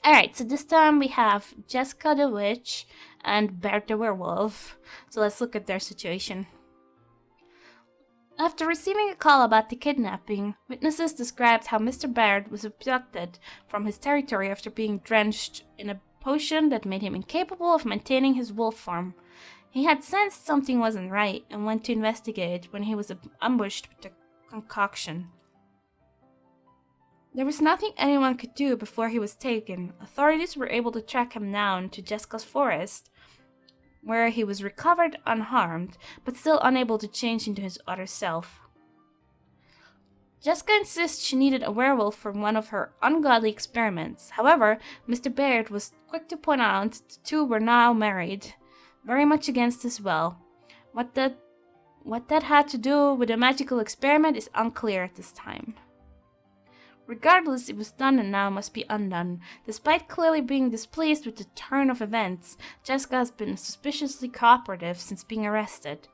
Alright, so this time we have Jeska the Witch and Baird The Werewolf. So let's look at their situation. After receiving a call about the kidnapping, witnesses described how Mr. Baird was abducted from his territory after being drenched in a potion that made him incapable of maintaining his wolf form. He had sensed something wasn't right and went to investigate when he was ambushed with the concoction. There was nothing anyone could do before he was taken. Authorities were able to track him down to Jeska's forest, where he was recovered unharmed, but still unable to change into his other self. Jeska insists she needed a werewolf for one of her ungodly experiments. However, Mr. Baird was quick to point out the two were now married, very much against his will. What that had to do with a magical experiment is unclear at this time. Regardless, it was done and now must be undone. Despite clearly being displeased with the turn of events, Jeska has been suspiciously cooperative since being arrested.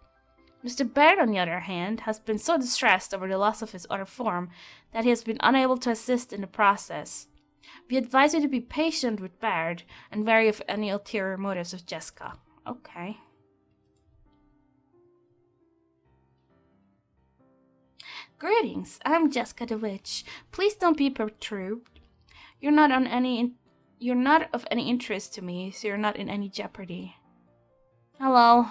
Mr. Baird, on the other hand, has been so distressed over the loss of his other form that he has been unable to assist in the process. We advise you to be patient with Baird and wary of any ulterior motives of Jeska. Okay. Greetings, I'm Jeska the Witch. Please don't be perturbed. You're not of any interest to me, so you're not in any jeopardy. Hello.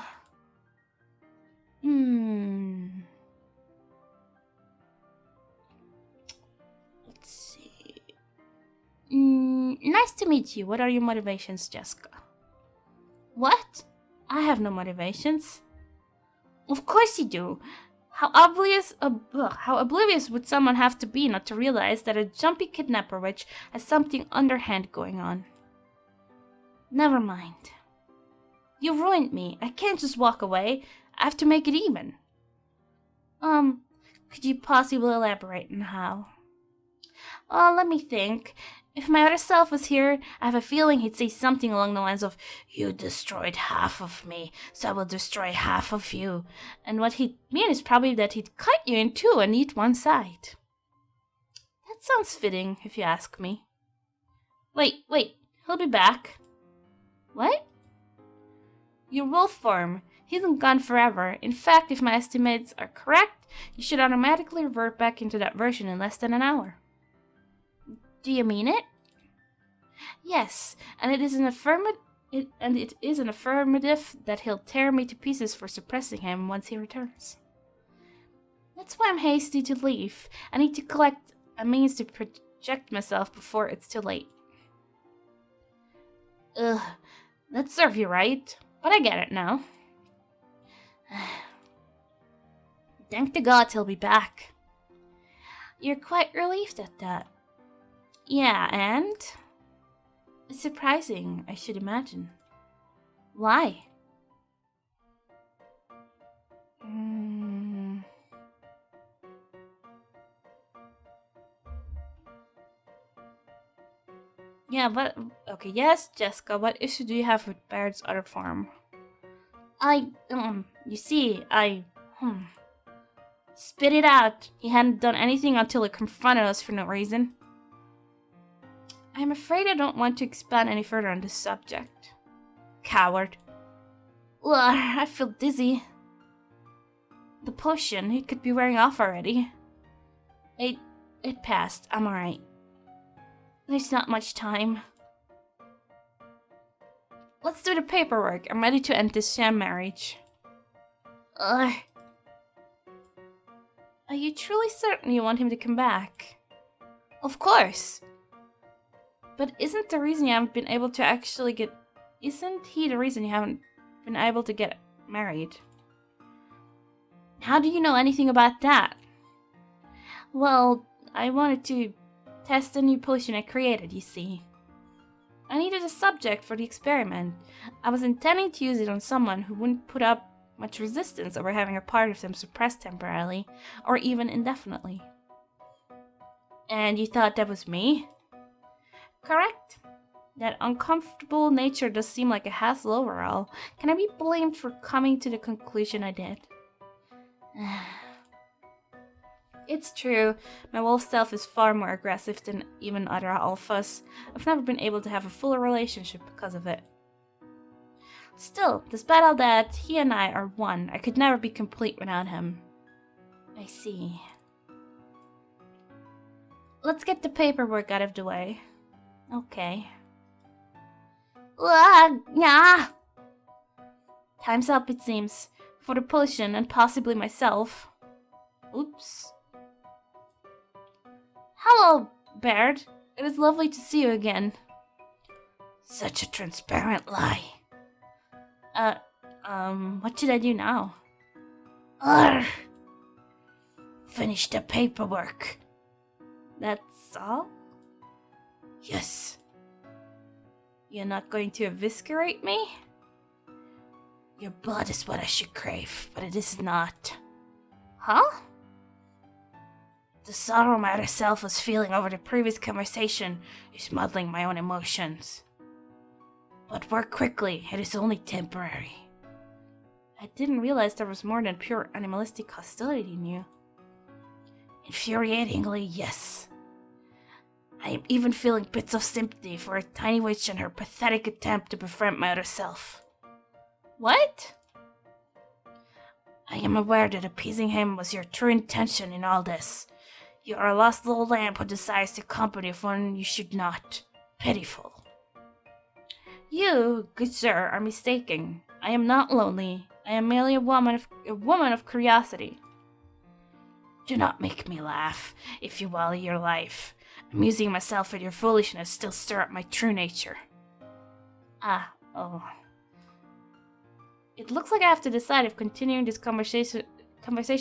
Let's see. Nice to meet you. What are your motivations, Jeska? What? I have no motivations. Of course you do. How oblivious would someone have to be not to realize that a jumpy kidnapper witch has something underhand going on? Never mind. You ruined me. I can't just walk away. I have to make it even. Could you possibly elaborate on how? Let me think. If my other self was here, I have a feeling he'd say something along the lines of, "You destroyed half of me, so I will destroy half of you." And what he'd mean is probably that he'd cut you in two and eat one side. That sounds fitting, if you ask me. Wait, he'll be back. What? Your wolf form. He isn't gone forever. In fact, if my estimates are correct, you should automatically revert back into that version in less than an hour. Do you mean it? Yes, and it is an affirmative that he'll tear me to pieces for suppressing him once he returns. That's why I'm hasty to leave. I need to collect a means to project myself before it's too late. That serves you right, but I get it now. Thank the gods he'll be back. You're quite relieved at that. Yeah, and? It's surprising, I should imagine. Why? Yeah, but... Okay, yes, Jeska, what issue do you have with Baird's other form? You see, Spit it out. He hadn't done anything until he confronted us for no reason. I'm afraid I don't want to expand any further on this subject. Coward. Ugh, I feel dizzy. The potion, it could be wearing off already. It passed. I'm alright. There's not much time. Let's do the paperwork. I'm ready to end this sham marriage. Ugh. Are you truly certain you want him to come back? Of course. But isn't he the reason you haven't been able to get married? How do you know anything about that? Well, I wanted to test a new potion I created, you see. I needed a subject for the experiment. I was intending to use it on someone who wouldn't put up much resistance over having a part of them suppressed temporarily, or even indefinitely. And you thought that was me? Correct. That uncomfortable nature does seem like a hassle overall. Can I be blamed for coming to the conclusion I did? It's true, my wolf self is far more aggressive than even other alphas. I've never been able to have a fuller relationship because of it. Still, despite all that, he and I are one. I could never be complete without him. I see. Let's get the paperwork out of the way. Okay. Yeah. Time's up, it seems. For the pollution and possibly myself. Oops. Hello, Baird. It is lovely to see you again. Such a transparent lie. What should I do now? Urgh. Finish the paperwork. That's all? Yes. You're not going to eviscerate me? Your blood is what I should crave, but it is not. Huh? The sorrow my other self was feeling over the previous conversation is muddling my own emotions. But work quickly, it is only temporary. I didn't realize there was more than pure animalistic hostility in you. Infuriatingly, yes. I am even feeling bits of sympathy for a tiny witch and her pathetic attempt to befriend my other self. What? I am aware that appeasing him was your true intention in all this. You are a lost little lamb who desires the company of one you should not. Pitiful. You, good sir, are mistaken. I am not lonely. I am merely a woman of curiosity. Do not make me laugh, if you value your life. Amusing myself with your foolishness still stir up my true nature. Oh. It looks like I have to decide if continuing this conversation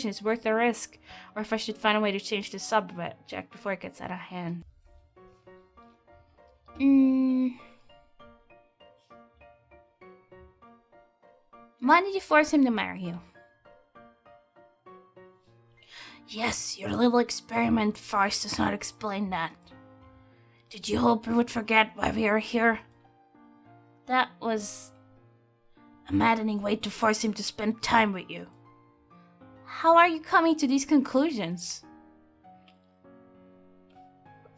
is worth the risk, or if I should find a way to change the subject before it gets out of hand. Why did you force him to marry you? Yes, your little experiment farce does not explain that. Did you hope we would forget why we are here? That was a maddening way to force him to spend time with you. How are you coming to these conclusions?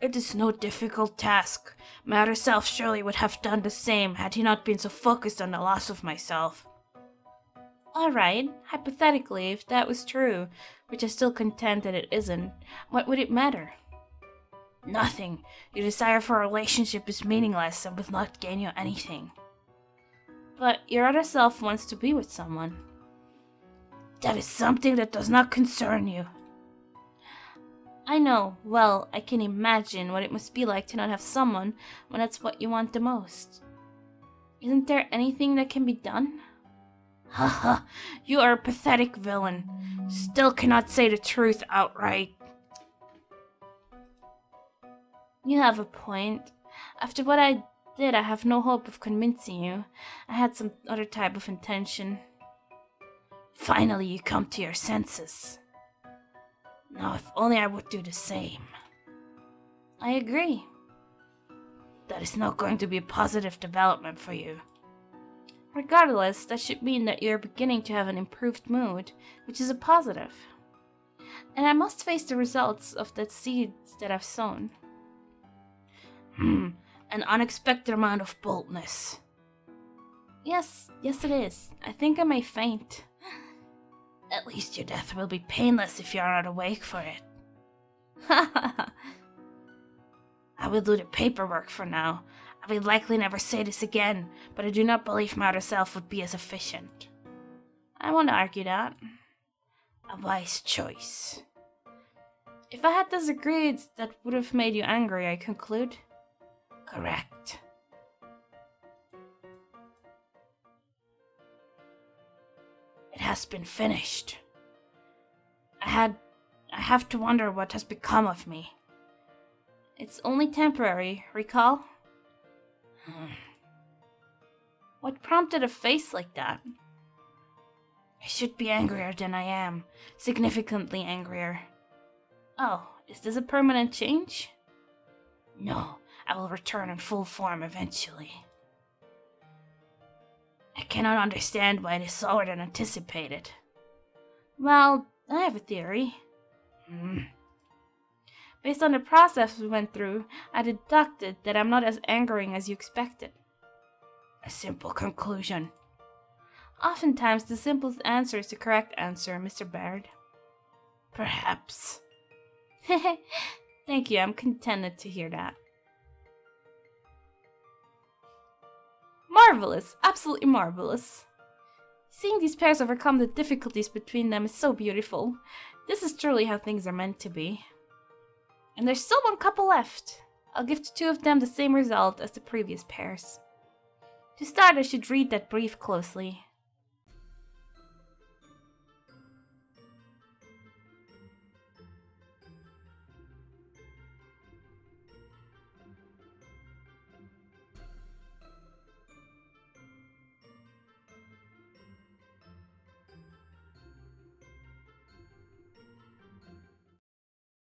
It is no difficult task. My other self surely would have done the same had he not been so focused on the loss of myself. Alright, hypothetically, if that was true, which I still contend that it isn't, what would it matter? Nothing. Your desire for a relationship is meaningless and will not gain you anything. But your other self wants to be with someone. That is something that does not concern you. I know. Well, I can imagine what it must be like to not have someone when that's what you want the most. Isn't there anything that can be done? Haha, you are a pathetic villain. Still cannot say the truth outright. You have a point. After what I did, I have no hope of convincing you. I had some other type of intention. Finally, you come to your senses. Now, if only I would do the same. I agree. That is not going to be a positive development for you. Regardless, that should mean that you're beginning to have an improved mood, which is a positive. And I must face the results of the seeds that I've sown. An unexpected amount of boldness. Yes it is. I think I may faint. At least your death will be painless if you are not awake for it. I will do the paperwork for now. I will likely never say this again, but I do not believe my other self would be as efficient. I won't argue that. A wise choice. If I had disagreed, that would have made you angry, I conclude. Correct. It has been finished. I have to wonder what has become of me. It's only temporary, recall? What prompted a face like that? I should be angrier than I am. Significantly angrier. Oh, is this a permanent change? No, I will return in full form eventually. I cannot understand why it is slower than anticipated. Well, I have a theory. Based on the process we went through, I deducted that I'm not as angering as you expected. A simple conclusion. Oftentimes, the simplest answer is the correct answer, Mr. Baird. Perhaps. Thank you, I'm contented to hear that. Marvelous, absolutely marvelous. Seeing these pairs overcome the difficulties between them is so beautiful. This is truly how things are meant to be. And there's still one couple left. I'll give to two of them the same result as the previous pairs. To start, I should read that brief closely.